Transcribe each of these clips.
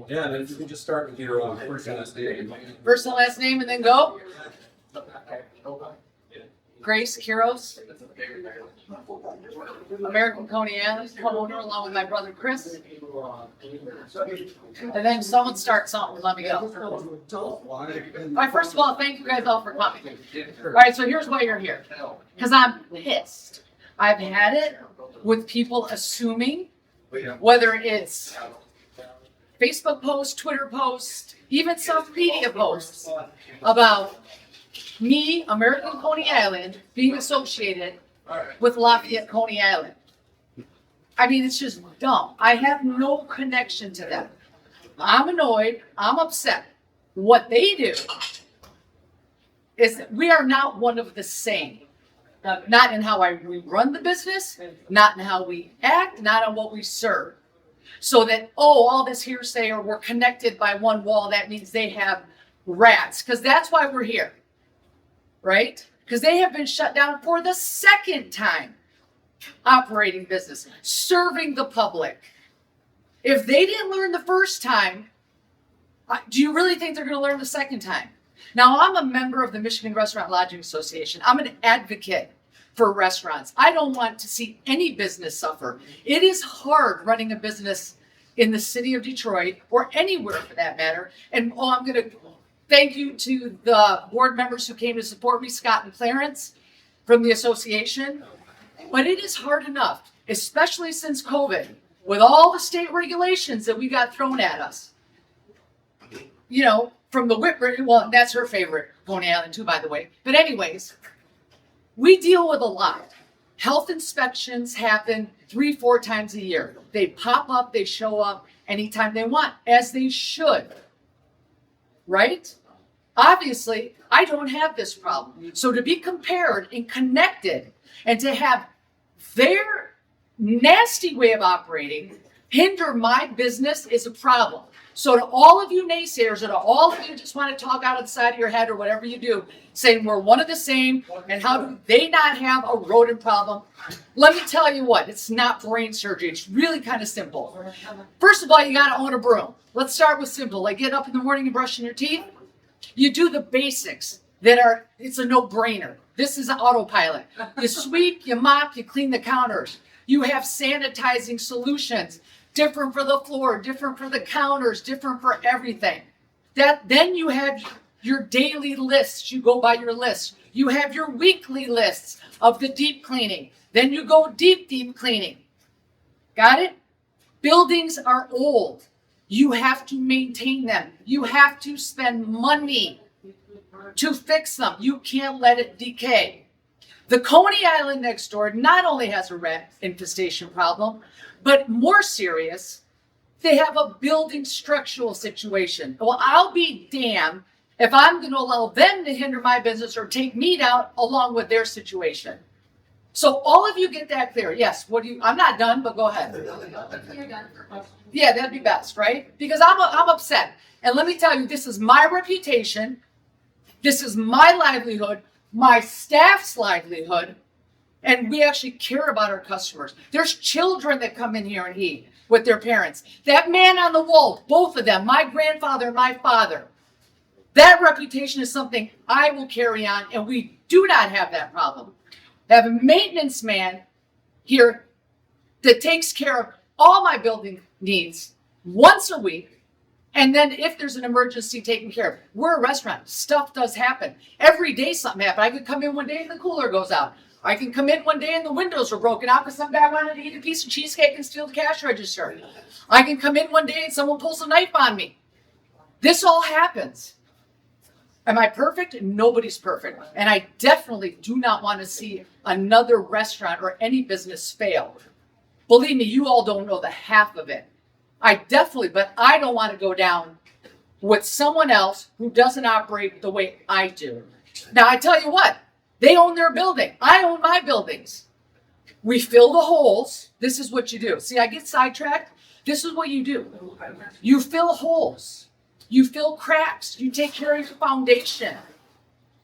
Yeah, then if you can just start with your first and last name. First and last name and then go. Grace Keros, American Coney Island, co-owner along with my brother Chris. And then someone start something, let me go. All right, first of all, thank you guys all for coming. All right, so here's why you're here. Because I'm pissed. I've had it with people assuming, whether it's Facebook posts, Twitter posts, even some media posts about me, American Coney Island, being associated with Lafayette Coney Island. I mean, it's just dumb. I have no connection to them. I'm annoyed. I'm upset. What they do is that we are not one of the same. Not in how we run the business, not in how we act, not on what we serve. So that, all this hearsay or we're connected by one wall, that means they have rats. Because that's why we're here. Right? Because they have been shut down for the second time operating business, serving the public. If they didn't learn the first time, do you really think they're going to learn the second time? Now, I'm a member of the Michigan Restaurant Lodging Association. I'm an advocate for restaurants. I don't want to see any business suffer. It is hard running a business in the city of Detroit or anywhere for that matter. And I'm going to thank you to the board members who came to support me, Scott and Clarence from the association. But it is hard enough, especially since COVID, with all the state regulations that we got thrown at us. You know, from the Whitbread, well, that's her favorite, Coney Island too, by the way. But anyways, we deal with a lot. Health inspections happen 3-4 times a year. They pop up, they show up anytime they want, as they should. Right? Obviously, I don't have this problem. So to be compared and connected and to have their nasty way of operating hinder my business is a problem. So to all of you naysayers and to all of you who just want to talk out of the side of your head or whatever you do, saying we're one of the same and how do they not have a rodent problem? Let me tell you what, it's not brain surgery. It's really kind of simple. First of all, you got to own a broom. Let's start with simple. Like get up in the morning and brushing your teeth. You do the basics it's a no-brainer. This is an autopilot. You sweep, you mop, you clean the counters. You have sanitizing solutions. Different for the floor, different for the counters, different for everything. Then you have your daily lists. You go by your list. You have your weekly lists of the deep cleaning. Then you go deep cleaning. Got it? Buildings are old. You have to maintain them. You have to spend money to fix them. You can't let it decay. The Coney Island next door not only has a rat infestation problem, but more serious, they have a building structural situation. Well, I'll be damned if I'm going to allow them to hinder my business or take me down along with their situation. So all of you get that clear. Yes, I'm not done, but go ahead. Yeah, that'd be best, right? Because I'm upset. And let me tell you, this is my reputation. This is my livelihood, my staff's livelihood. And we actually care about our customers. There's children that come in here and eat with their parents. That man on the wall, both of them, my grandfather and my father, that reputation is something I will carry on, and we do not have that problem. I have a maintenance man here that takes care of all my building needs once a week, and then if there's an emergency, taken care of. We're a restaurant. Stuff does happen. Every day something happens. I could come in one day and the cooler goes out. I can come in one day and the windows are broken out because some guy wanted to eat a piece of cheesecake and steal the cash register. I can come in one day and someone pulls a knife on me. This all happens. Am I perfect? Nobody's perfect. And I definitely do not want to see another restaurant or any business fail. Believe me, you all don't know the half of it. But I don't want to go down with someone else who doesn't operate the way I do. Now, I tell you what. They own their building. I own my buildings. We fill the holes. This is what you do. See, I get sidetracked. This is what you do. You fill holes. You fill cracks. You take care of your foundation.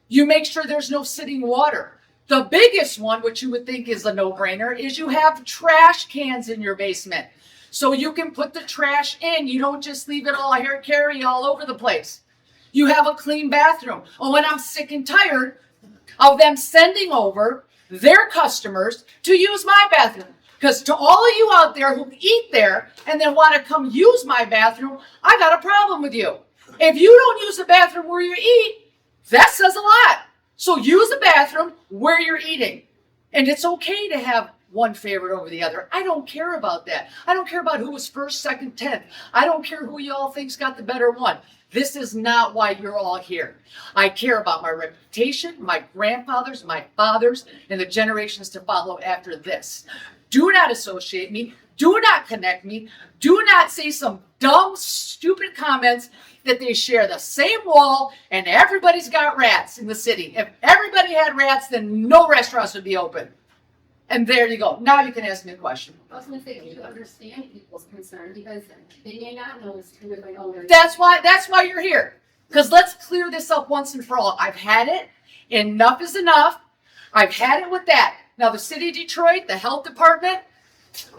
You make sure there's no sitting water. The biggest one, which you would think is a no-brainer, is you have trash cans in your basement. so you can put the trash in. You don't just leave it all here, carry all over the place. You have a clean bathroom. Oh, and I'm sick and tired of them sending over their customers to use my bathroom. Because to all of you out there who eat there and then want to come use my bathroom, I got a problem with you. If you don't use the bathroom where you eat, that says a lot. So use the bathroom where you're eating. And it's okay to have one favorite over the other. I don't care about that. I don't care about who was first, second, 10th. I don't care who you all think's got the better one. This is not why you're all here. I care about my reputation, my grandfathers, my fathers, and the generations to follow after this. Do not associate me. Do not connect me. Do not say some dumb, stupid comments that they share the same wall and everybody's got rats in the city. If everybody had rats, then no restaurants would be open. And there you go. Now you can ask me a question. I was going to say, you understand people's concern because they may not know it's true if they own their. That's why you're here. Because let's clear this up once and for all. I've had it. Enough is enough. I've had it with that. Now the city of Detroit, the health department,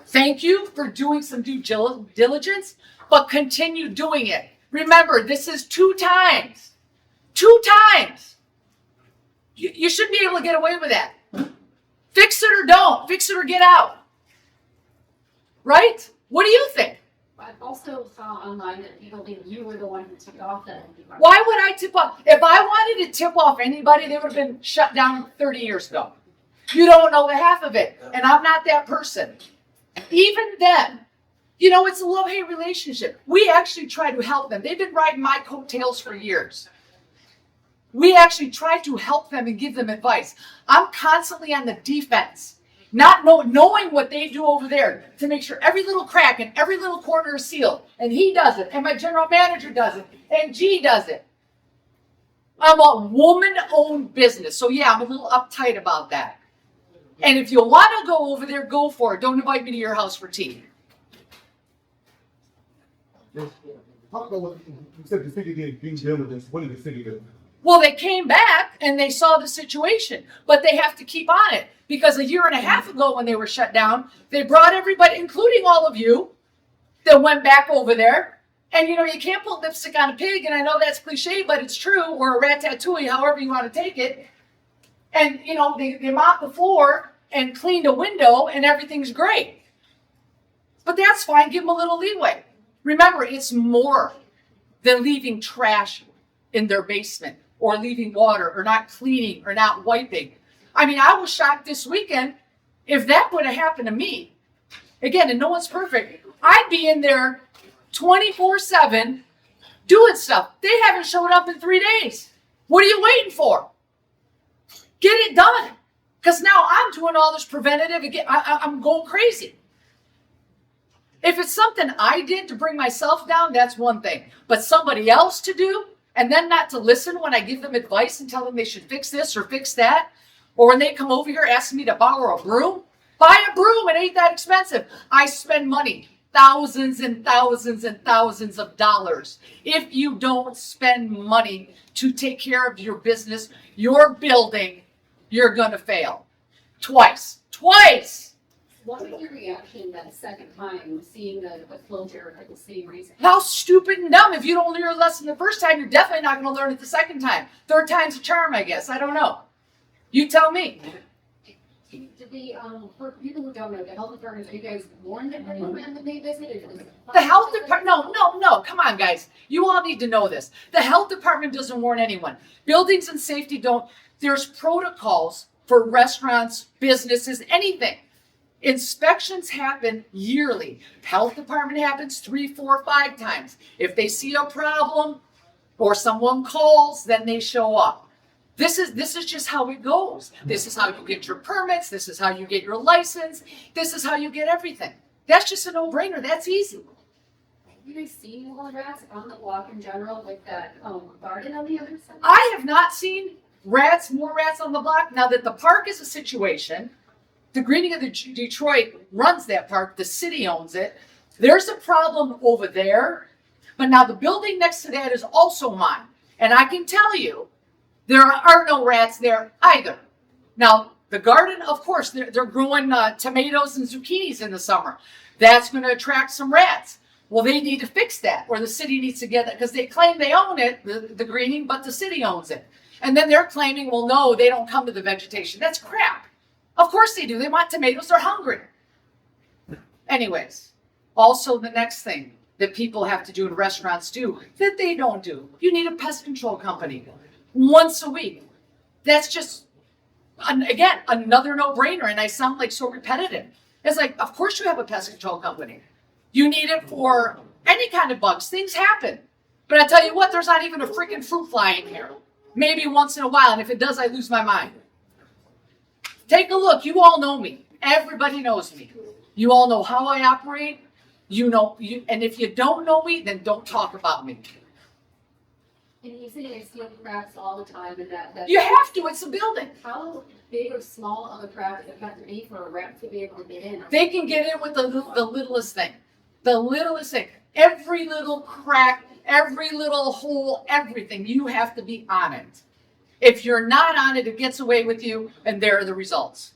thank you for doing some due diligence, but continue doing it. Remember, this is 2 times. 2 times. You shouldn't be able to get away with that. Fix it or don't. Fix it or get out. Right? What do you think? I also saw online that people think you were the one who took off that. Why would I tip off? If I wanted to tip off anybody, they would have been shut down 30 years ago. You don't know the half of it. And I'm not that person. Even then, you know, it's a love-hate relationship. We actually try to help them. They've been riding my coattails for years. We actually try to help them and give them advice. I'm constantly on the defense, not knowing what they do over there to make sure every little crack and every little corner is sealed. And he does it, and my general manager does it, and G does it. I'm a woman-owned business, so yeah, I'm a little uptight about that. And if you want to go over there, go for it. Don't invite me to your house for tea. Talk about what you said the city did due diligence. What did the city do? Well, they came back and they saw the situation, but they have to keep on it because a year and a half ago when they were shut down, they brought everybody, including all of you, that went back over there. And, you know, you can't put lipstick on a pig, and I know that's cliche, but it's true, or a ratatouille, however you want to take it. And, you know, they mopped the floor and cleaned a window, and everything's great. But that's fine. Give them a little leeway. Remember, it's more than leaving trash in their basement or leaving water or not cleaning or not wiping. I mean, I was shocked this weekend. If that would have happened to me, again, and no one's perfect, I'd be in there 24/7 doing stuff. They haven't showed up in 3 days. What are you waiting for? Get it done. Because now I'm doing all this preventative. Again, I'm going crazy. If it's something I did to bring myself down, that's one thing. But somebody else to do, and then not to listen when I give them advice and tell them they should fix this or fix that, or when they come over here asking me to borrow a broom, buy a broom. It ain't that expensive. I spend money, thousands and thousands and thousands of dollars. If you don't spend money to take care of your business, your building, you're going to fail. Twice. What was your reaction that second time seeing the closure for the same reason? How stupid and dumb. If you don't learn a lesson the first time, you're definitely not going to learn it the second time. Third time's a charm, I guess. I don't know. You tell me. Did the, for people who don't know, the health department, you guys warned everyone when they visited? The health department, no, come on, guys. You all need to know this. The health department doesn't warn anyone. Buildings and safety don't. There's protocols for restaurants, businesses, anything. Inspections happen yearly. Health department happens 3, 4, 5 times. If they see a problem or someone calls, then they show up. This is just how it goes. This is how you get your permits. This is how you get your license. This is how you get everything. That's just a no-brainer. That's easy. Have you guys seen more rats on the block in general, like that garden on the other side? I have not seen more rats on the block. Now that the park is a situation, the Greening of the Detroit runs that park. The city owns it. There's a problem over there. But now the building next to that is also mine. And I can tell you, there are no rats there either. Now, the garden, of course, they're growing tomatoes and zucchinis in the summer. That's going to attract some rats. Well, they need to fix that, or the city needs to get it, because they claim they own it, the greening, but the city owns it. And then they're claiming, well, no, they don't come to the vegetation. That's crap. Of course they do. They want tomatoes. They're hungry. Anyways, also the next thing that people have to do in restaurants do that they don't do. You need a pest control company once a week. That's just, again, another no-brainer. And I sound like so repetitive. It's like, of course you have a pest control company. You need it for any kind of bugs. Things happen. But I tell you what, there's not even a freaking fruit fly in here. Maybe once in a while. And if it does, I lose my mind. Take a look. You all know me. Everybody knows me. You all know how I operate. You know, and if you don't know me, then don't talk about me. And you say I see cracks all the time, and that You have to. It's a building. how big or small of a crack does it have to be for a rat to be able to get in? They can get in with the littlest thing. The littlest thing. Every little crack, every little hole, everything. You have to be on it. If you're not on it, it gets away with you, and there are the results.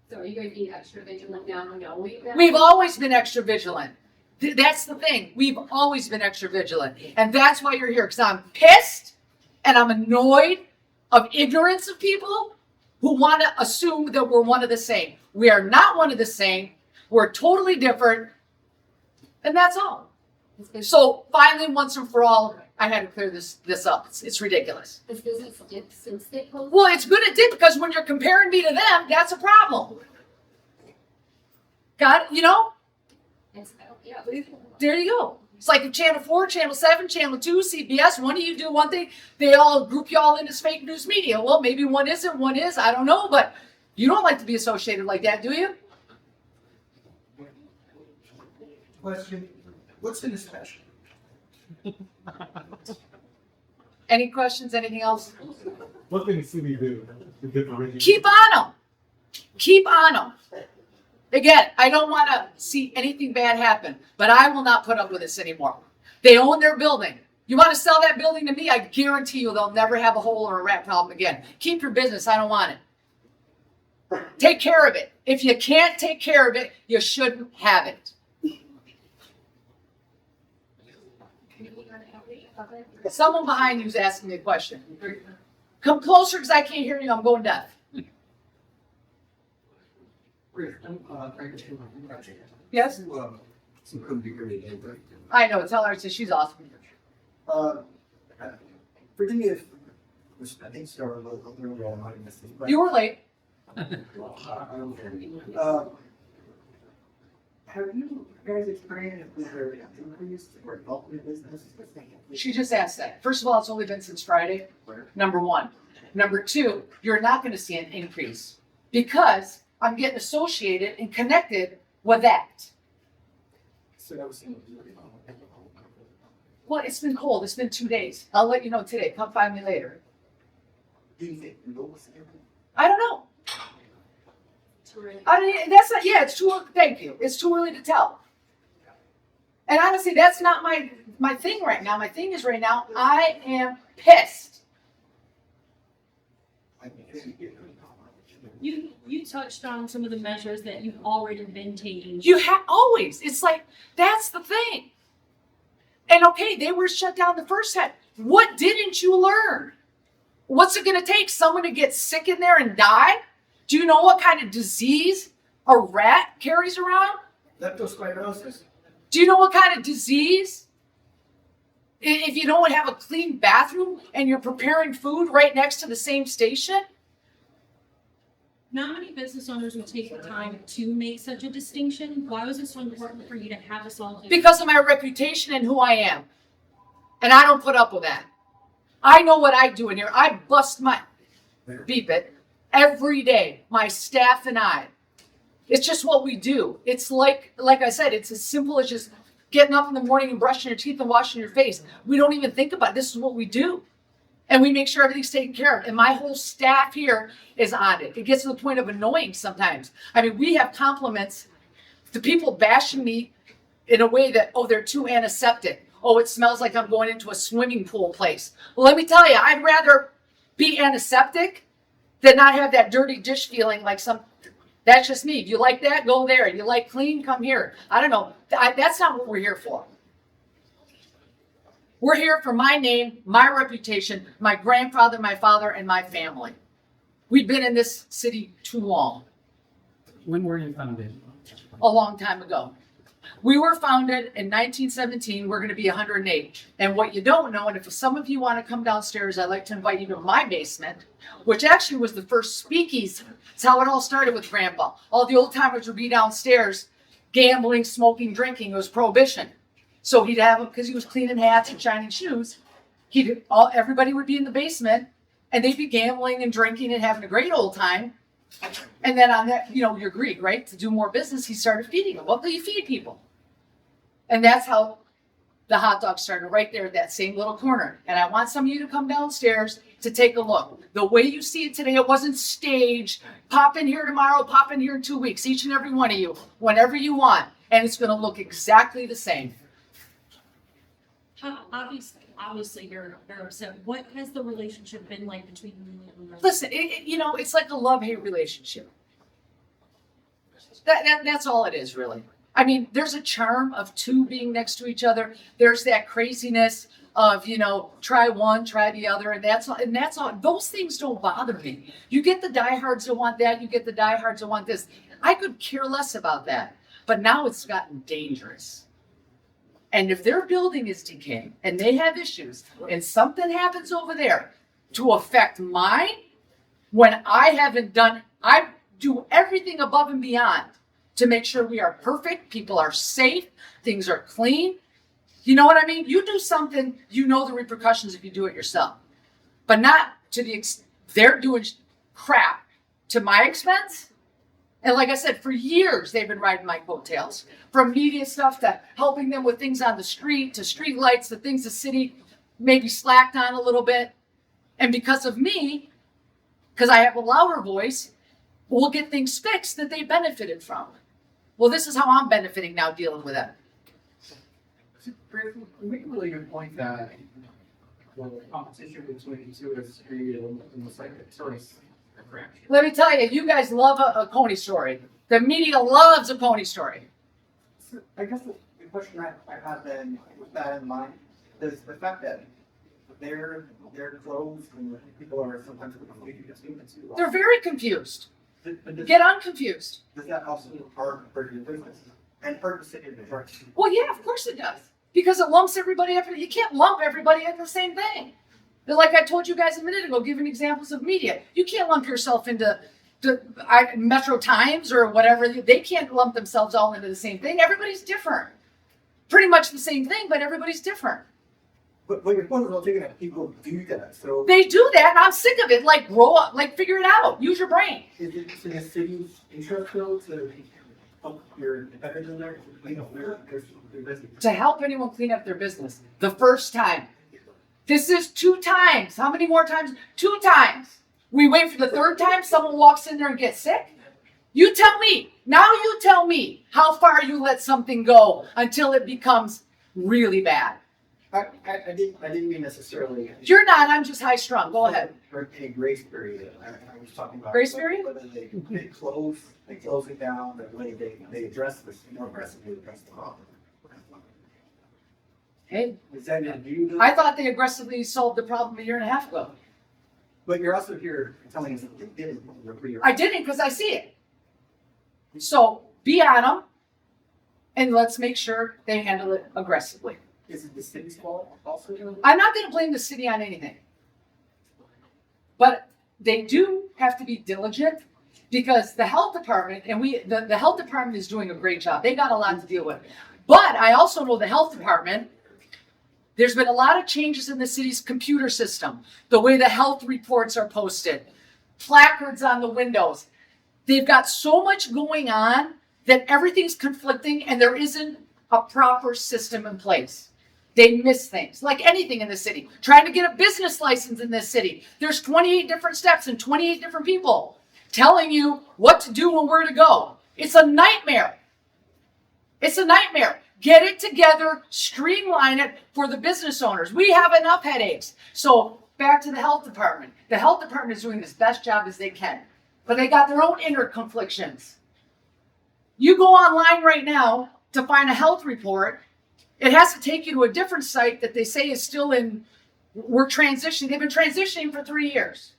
So are you going to be extra vigilant now knowing that? We've always been extra vigilant. That's the thing. We've always been extra vigilant. And that's why you're here, because I'm pissed and I'm annoyed of ignorance of people who want to assume that we're one of the same. We are not one of the same. We're totally different. And that's all. So finally, once and for all, I had to clear this up. It's ridiculous. This business dip since they closed? Well, it's good it did, because when you're comparing me to them, that's a problem. Got it? You know? Yeah. There you go. It's like if Channel 4, Channel 7, Channel 2, CBS, one of you do one thing, they all group you all into fake news media. Well, maybe one isn't, one is, I don't know, but you don't like to be associated like that, do you? Question, what's in this special? Any questions, anything else? What can the city do to differentiate? Keep on them. Keep on them. Again, I don't want to see anything bad happen, but I will not put up with this anymore. They own their building. You want to sell that building to me? I guarantee you they'll never have a hole or a rat problem again. Keep your business. I don't want it. Take care of it. If you can't take care of it, you shouldn't have it. Someone behind you is asking me a question. Come closer because I can't hear you. I'm going deaf. Yes? I know. Tell her she's awesome. Forgive me if I think started a little earlier. I might have missed it. You were late. Have you guys experienced either increase or development business? She just asked that. First of all, it's only been since Friday. Number one. Number two, you're not going to see an increase because I'm getting associated and connected with that. So that was. Well, it's been cold. It's been 2 days. I'll let you know today. Come find me later. Do you think renewables? I don't know. I mean, that's not, yeah, it's too early. Thank you. It's too early to tell. And honestly, that's not my thing right now. My thing is right now, I am pissed. You touched on some of the measures that you've already been taking. You have always. It's like, that's the thing. And okay, they were shut down the first time. What didn't you learn? What's it going to take? Someone to get sick in there and die? Do you know what kind of disease a rat carries around? Leptospirosis. Do you know what kind of disease? If you don't have a clean bathroom and you're preparing food right next to the same station? Not many business owners would take the time to make such a distinction. Why was it so important for you to have us all here? Because of my reputation and who I am. And I don't put up with that. I know what I do in here. I bust my, beep it, every day. My staff and I. It's just what we do. It's like I said, it's as simple as just getting up in the morning and brushing your teeth and washing your face. We don't even think about it. This is what we do. And we make sure everything's taken care of. And my whole staff here is on it. It gets to the point of annoying sometimes. I mean, we have compliments to people bashing me in a way that, oh, they're too antiseptic. Oh, it smells like I'm going into a swimming pool place. Well, let me tell you, I'd rather be antiseptic than not have that dirty dish feeling like some That's just me. If you like that, go there. If you like clean, come here. I don't know. That's not what we're here for. We're here for my name, my reputation, my grandfather, my father, and my family. We've been in this city too long. When were you founded? A long time ago. We were founded in 1917. We're going to be 108. And what you don't know, and if some of you want to come downstairs, I'd like to invite you to my basement, which actually was the first speakeasy. It's how it all started with Grandpa. All the old timers would be downstairs, gambling, smoking, drinking. It was prohibition. So he'd have them, because he was cleaning hats and shining shoes. Everybody would be in the basement, and they'd be gambling and drinking and having a great old time. And then on that, you're Greek, right? To do more business, he started feeding them. What do you feed people? And that's how the hot dog started, right there at that same little corner. And I want some of you to come downstairs to take a look. The way you see it today, it wasn't staged. Pop in here tomorrow, pop in here in 2 weeks, each and every one of you, whenever you want. And it's going to look exactly the same. Obviously you're upset. What has the relationship been like between you and your Listen, it's like a love-hate relationship. That's all it is, really. I mean, there's a charm of two being next to each other. There's that craziness of, try one, try the other, and that's all. Those things don't bother me. You get the diehards that want that. You get the diehards that want this. I could care less about that. But now it's gotten dangerous. And if their building is decaying and they have issues and something happens over there to affect mine, when I do everything above and beyond to make sure we are perfect, people are safe, things are clean. You know what I mean? You do something, you know the repercussions if you do it yourself. But not to the extent they're doing crap to my expense. And like I said, for years, they've been riding my coattails. From media stuff to helping them with things on the street, to street lights, to things the city maybe slacked on a little bit. And because of me, because I have a louder voice, we'll get things fixed that they benefited from. Well, this is how I'm benefiting now dealing with it. You make a really good point that the competition between the two is created almost like a choice. Let me tell you, you guys love a Coney story. The media loves a Coney story. So I guess the question I have then, with that in mind, is the fact that they're closed and people are sometimes confused between the two. They're very confused. But Get unconfused. does that also hurt your business and hurt the city of Detroit? Well, yeah, of course it does. Because it lumps everybody up. You can't lump everybody into the same thing. But like I told you guys a minute ago, giving examples of media. You can't lump yourself into Metro Times or whatever. They can't lump themselves all into the same thing. Everybody's different. Pretty much the same thing, but everybody's different. But your point is, thinking that people do that. So They do that, and I'm sick of it. Like, grow up. Like, figure it out. Use your brain. is it in the city's interest though to help your competitors in there to clean up their business? To help anyone clean up their business. The first time. This is 2 times. How many more times? 2 times. We wait for the 3rd time, someone walks in there and gets sick. You tell me. Now you tell me how far you let something go until it becomes really bad. I didn't mean necessarily. You're not. I'm just high strung. Go ahead. For a grace period. I was talking about Grace period? whether they close it down, the way they address this more aggressively address the problem. Hey, Is that your view? I thought they aggressively solved the problem 1.5 years ago. But you're also here telling us that they didn't. I didn't because I see it. So be on them, and let's make sure they handle it aggressively. Is it the city's fault also? I'm not going to blame the city on anything. But they do have to be diligent because the health department, and the health department is doing a great job. They got a lot to deal with. But I also know the health department, there's been a lot of changes in the city's computer system, the way the health reports are posted, placards on the windows. They've got so much going on that everything's conflicting and there isn't a proper system in place. They miss things, like anything in the city. Trying to get a business license in this city. There's 28 different steps and 28 different people telling you what to do and where to go. It's a nightmare. It's a nightmare. Get it together, streamline it for the business owners. We have enough headaches. So back to the health department. The health department is doing the best job as they can. but they got their own inner conflictions. You go online right now to find a health report, it has to take you to a different site that they say is still we're transitioning. They've been transitioning for 3 years.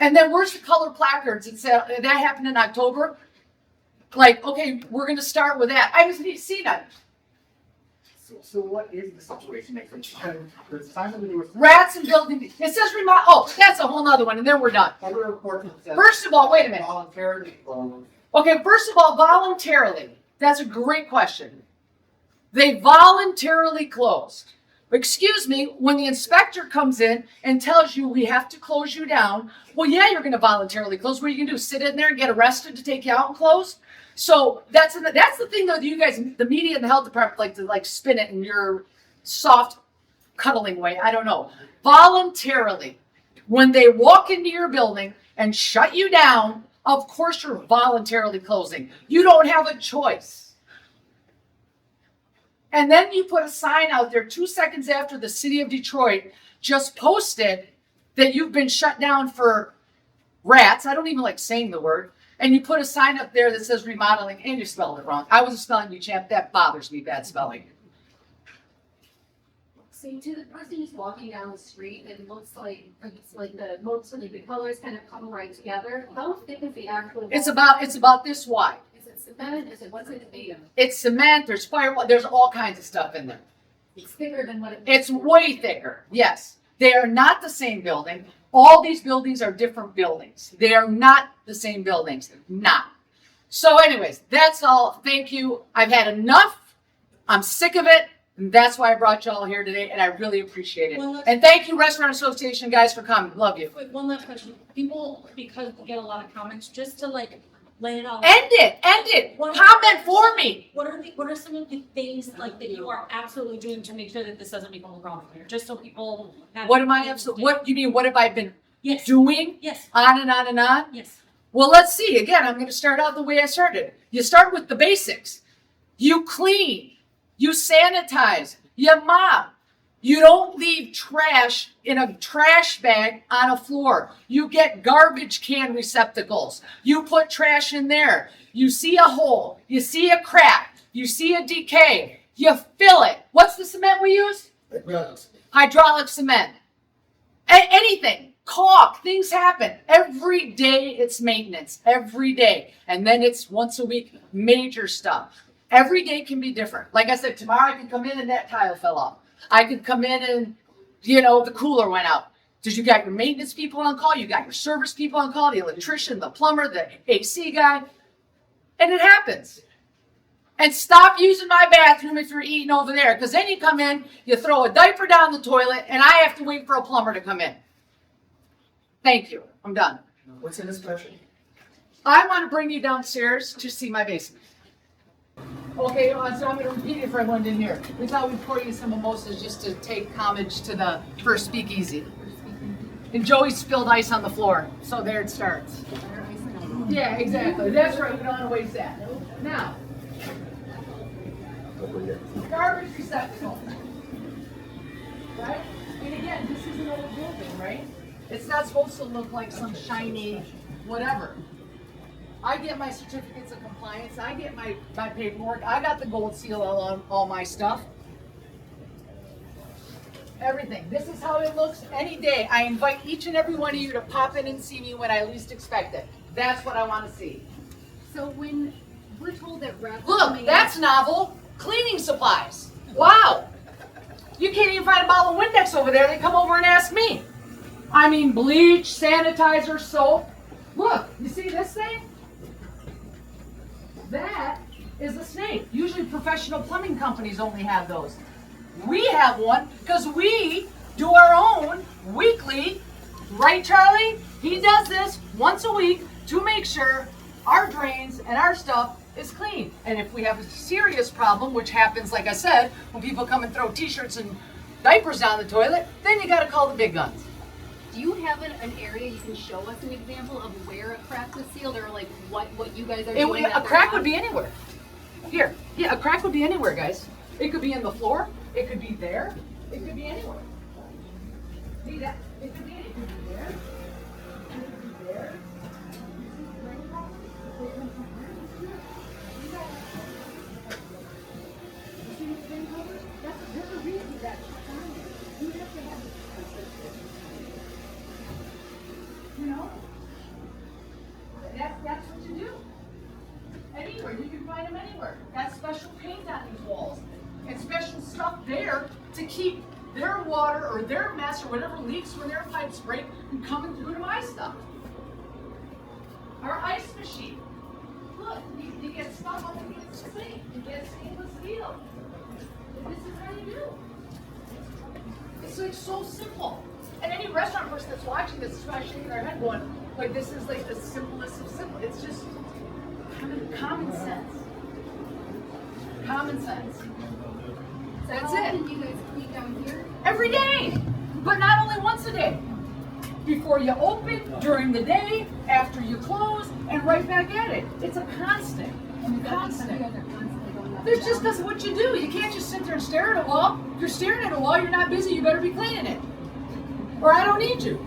And then where's the color placards? It said that happened in October. Like, okay, we're going to start with that. I haven't seen that. So what is the situation next? Because the time that there was Rats and building. It says remodel. Oh, that's a whole nother one, and then we're done. other reports that said First of all, wait a minute. voluntarily closed. Okay, first of all, voluntarily. That's a great question. They voluntarily closed. Excuse me, when the inspector comes in and tells you we have to close you down, well, yeah, you're going to voluntarily close. What are you going to do? Sit in there and get arrested to take you out and close? So that's the thing, though. You guys, the media and the health department, like to spin it in your soft, cuddling way. I don't know. Voluntarily, when they walk into your building and shut you down, of course you're voluntarily closing. You don't have a choice. And then you put a sign out there 2 seconds after the city of Detroit just posted that you've been shut down for rats. I don't even like saying the word. And you put a sign up there that says remodeling, and you spelled it wrong. I was a spelling bee champ. That bothers me, bad spelling. So to the person who's walking down the street, it looks like the most of the colors kind of come right together. How thick is the actual? It's about this wide. Is it cement? What's it made of? It's cement. There's firewall. There's all kinds of stuff in there. It's thicker than what it. It's way thicker. Yes, they are not the same building. All these buildings are different buildings. They are not the same buildings. Not. So, anyways, that's all. Thank you. I've had enough. I'm sick of it. And that's why I brought you all here today, and I really appreciate it. And thank you, Restaurant Association guys, for coming. Love you. Wait, one last question. People, because we get a lot of comments, just to lay it out. End it. Comment for me. What are some of the things that you are absolutely doing to make sure that this doesn't become a problem here? Just so people have. What am I absolutely? What you mean? What have I been Yes. doing? Yes. On and on and on. Yes. Well, let's see. Again, I'm going to start out the way I started. You start with the basics. You clean. You sanitize. You mop. You don't leave trash in a trash bag on a floor. You get garbage can receptacles. You put trash in there. You see a hole. You see a crack. You see a decay. You fill it. What's the cement we use? Hydraulic cement. Anything. Caulk. Things happen. Every day it's maintenance. Every day. And then it's once a week, major stuff. Every day can be different. Like I said, tomorrow I can come in and that tile fell off. I could come in and, the cooler went out. Because you got your maintenance people on call, you got your service people on call, the electrician, the plumber, the AC guy. And it happens. And stop using my bathroom if you're eating over there. Because then you come in, you throw a diaper down the toilet, and I have to wait for a plumber to come in. Thank you. I'm done. What's in this special? I want to bring you downstairs to see my basement. Okay, so I'm going to repeat it for everyone in here. We thought we'd pour you some mimosas just to take homage to the first speakeasy. And Joey spilled ice on the floor, so there it starts. Yeah, exactly. That's right. We don't want to waste that. Now, garbage receptacle. Right? And again, this is an old building, right? It's not supposed to look like some shiny whatever. I get my certificates of compliance. I get my paperwork. I got the gold seal on all my stuff. Everything. This is how it looks any day. I invite each and every one of you to pop in and see me when I least expect it. That's what I want to see. So when we're told that rats. Look, that's novel. Cleaning supplies. Wow. You can't even find a bottle of Windex over there. They come over and ask me. I mean, bleach, sanitizer, soap. Look, you see this thing? That is a snake. Usually professional plumbing companies only have those. We have one because we do our own weekly, right, Charlie? He does this once a week to make sure our drains and our stuff is clean. And if we have a serious problem, which happens, like I said, when people come and throw t-shirts and diapers down the toilet, then you got to call the big guns. Do you have an area you can show us an example of where a crack was sealed, or like what you guys are doing? A crack would be anywhere. Here, yeah, a crack would be anywhere, guys. It could be in the floor. It could be there. It could be anywhere. See that? It could be there. It could be there. their water or their mess or whatever leaks when their pipes break and coming through to my stuff. Our ice machine. Look, you get stuff up against the sink. You get stainless steel. And this is how you do. It's like so simple. And any restaurant person that's watching this is probably shaking their head going, like, this is like the simplest of simple. It's just common sense. Common sense. That's How it. often do you guys clean down here? Every day, but not only once a day. Before you open, during the day, after you close, and right back at it. It's a constant. You guys Constant. are constantly going up There's and just down. that's what you do. You can't just sit there and stare at a wall. If you're staring at a wall, you're not busy. You better be cleaning it. Or I don't need you.